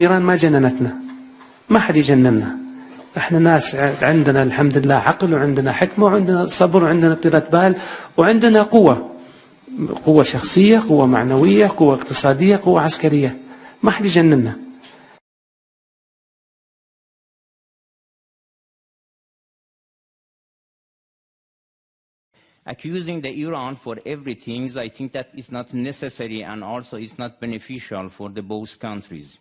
إيران ما جننتنا، ما حد يجننا. احنا ناس عندنا الحمد لله عقل، وعندنا حكمة، وعندنا صبر، وعندنا طيلة بال، وعندنا قوة شخصية، قوة معنوية، قوة اقتصادية، قوة عسكرية. ما حد يجننا. Accusing the Iran for everything, I think that is not necessary, and also it's not beneficial for the both countries.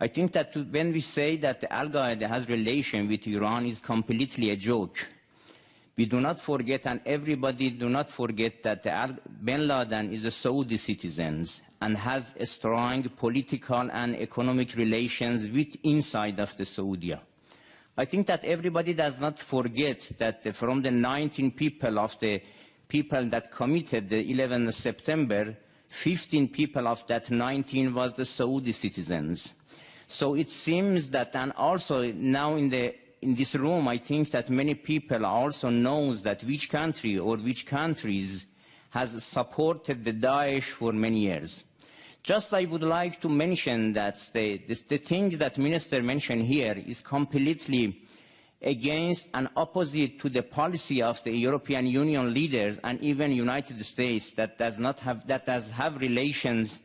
I think that when we say that Al-Qaeda has relation with Iran is completely a joke. We do not forget, and everybody do not forget, that bin Laden is a Saudi citizen and has a strong political and economic relations with inside of the Saudi. I think that everybody does not forget that from the 19 people of the people that committed the 11th of September, 15 people of that 19 was the Saudi citizens. So it seems that, and also now in this room, I think that many people also knows that which country or which countries has supported the Daesh for many years. Just I would like to mention that the things that Minister mentioned here is completely against and opposite to the policy of the European Union leaders and even United States that does have relations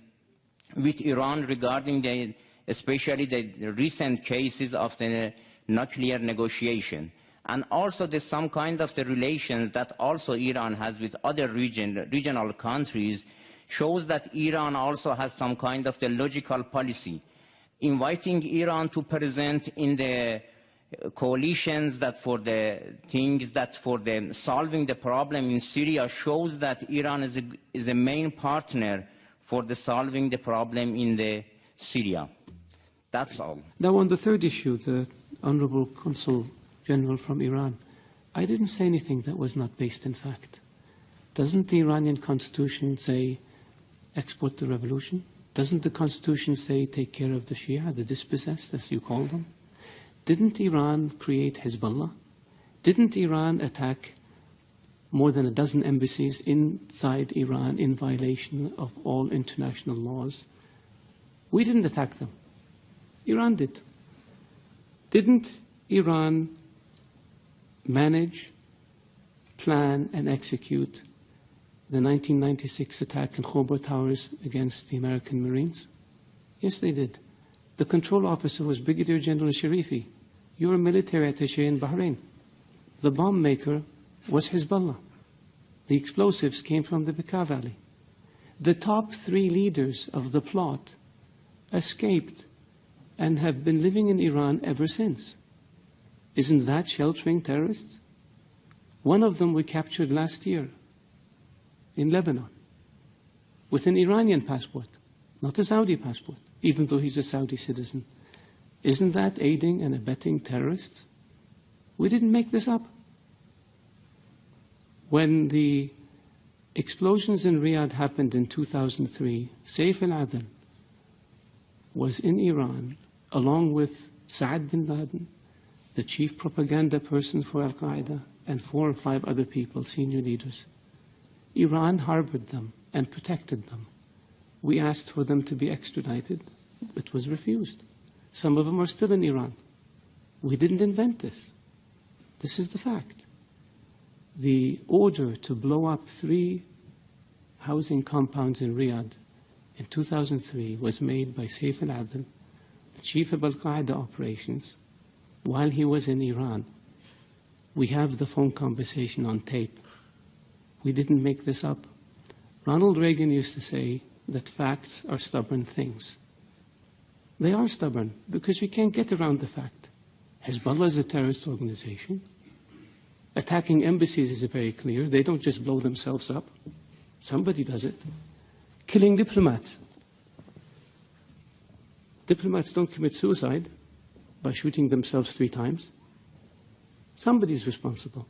with Iran regarding especially the recent cases of the nuclear negotiation. And also there's some kind of the relations that also Iran has with other regional countries shows that Iran also has some kind of the logical policy. Inviting Iran to present in the coalitions that for the things that for them solving the problem in Syria shows that Iran is a main partner for the solving the problem in the Syria. That's all. Now on the third issue, the Honorable Consul General from Iran, I didn't say anything that was not based in fact. Doesn't the Iranian constitution say export the revolution? Doesn't the constitution say take care of the Shia, the dispossessed, as you call them? Didn't Iran create Hezbollah? Didn't Iran attack more than a dozen embassies inside Iran in violation of all international laws? We didn't attack them. Iran did. Didn't Iran manage, plan, and execute the 1996 attack in Khobar Towers against the American Marines? Yes, they did. The control officer was Brigadier General Sharifi. You're a military attaché in Bahrain. The bomb maker was Hezbollah. The explosives came from the Bekaa Valley. The top 3 leaders of the plot escaped and have been living in Iran ever since. Isn't that sheltering terrorists? One of them we captured last year in Lebanon with an Iranian passport, not a Saudi passport, even though he's a Saudi citizen. Isn't that aiding and abetting terrorists? We didn't make this up. When the explosions in Riyadh happened in 2003, Saif al-Adil was in Iran along with Saad bin Laden, the chief propaganda person for Al-Qaeda, and 4 or 5 other people, senior leaders. Iran harbored them and protected them. We asked for them to be extradited. It was refused. Some of them are still in Iran. We didn't invent this. This is the fact. The order to blow up 3 housing compounds in Riyadh in 2003 was made by Saif al-Adil, the chief of Al-Qaeda operations, while he was in Iran. We have the phone conversation on tape. We didn't make this up. Ronald Reagan used to say that facts are stubborn things. They are stubborn because we can't get around the fact. Hezbollah is a terrorist organization. Attacking embassies is very clear. They don't just blow themselves up. Somebody does it. Killing diplomats. Diplomats don't commit suicide by shooting themselves 3 times. Somebody's responsible.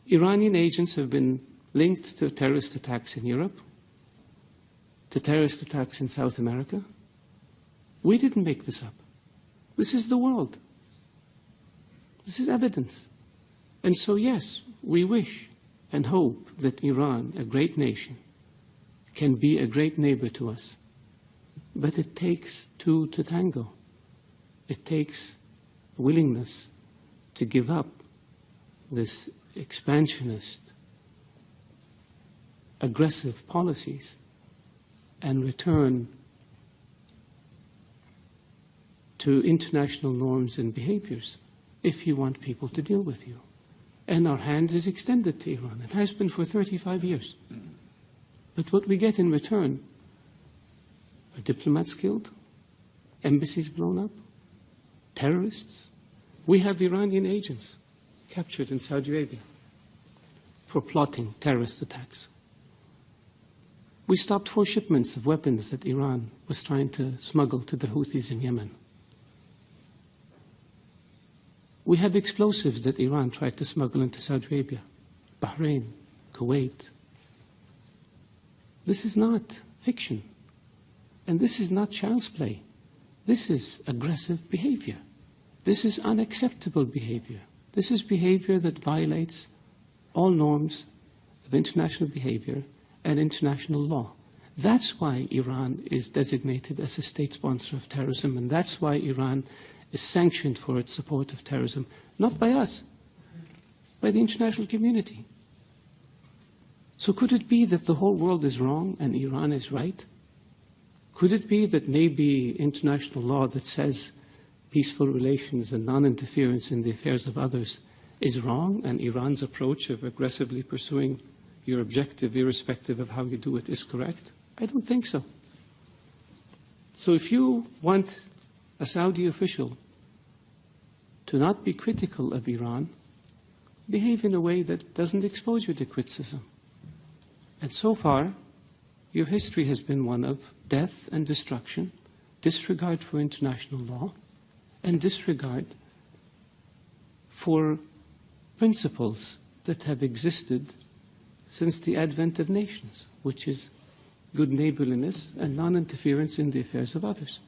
Iranian agents have been linked to terrorist attacks in Europe, to terrorist attacks in South America. We didn't make this up. This is the world. This is evidence. And so, yes, we wish and hope that Iran, a great nation, can be a great neighbor to us. But it takes two to tango. It takes willingness to give up this expansionist, aggressive policies and return to international norms and behaviors if you want people to deal with you. And our hand is extended to Iran. It has been for 35 years. But what we get in return are diplomats killed, embassies blown up, terrorists. We have Iranian agents captured in Saudi Arabia for plotting terrorist attacks. We stopped 4 shipments of weapons that Iran was trying to smuggle to the Houthis in Yemen. We have explosives that Iran tried to smuggle into Saudi Arabia, Bahrain, Kuwait. This is not fiction. And this is not child's play. This is aggressive behavior. This is unacceptable behavior. This is behavior that violates all norms of international behavior and international law. That's why Iran is designated as a state sponsor of terrorism, and that's why Iran is sanctioned for its support of terrorism, not by us, by the international community. So could it be that the whole world is wrong and Iran is right? Could it be that maybe international law that says peaceful relations and non-interference in the affairs of others is wrong, and Iran's approach of aggressively pursuing your objective, irrespective of how you do it, is correct? I don't think so. So if you want a Saudi official to not be critical of Iran, behave in a way that doesn't expose you to criticism. And so far, your history has been one of death and destruction, disregard for international law, and disregard for principles that have existed since the advent of nations, which is good neighborliness and non-interference in the affairs of others.